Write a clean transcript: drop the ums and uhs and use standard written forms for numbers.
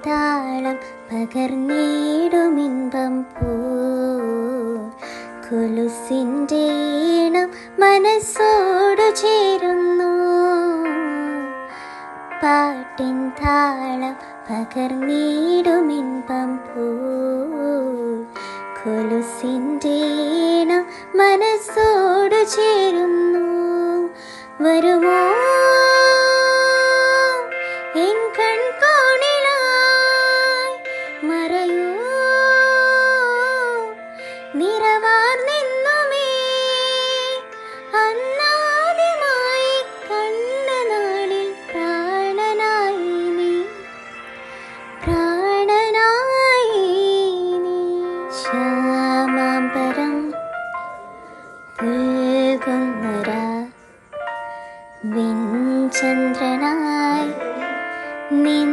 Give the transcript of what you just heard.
താളം പകർന്നിടുമിൻപം പോ കൊലുസിൻ്റെ ഈണം മനസ്സോടു ചേരുന്നു. പാട്ടിൻ താളം പകർന്നിടുമിൻപം പോ കൊലുസിൻ്റെ ഈണം മനസ്സോടു ചേരുന്നു. വരുമോ എൻ കൺകോണിലായി, മറയൂ നിറവാർന്നെന്നുമേ അന്നാദ്യമായി കണ്ട നാളിൽ പ്രാണനായി നീ, പ്രാണനായി നീ. ശ്യാമാംബരം പുൽകുന്നൊരാ വെൺചന്ദ്രനായി നിൻ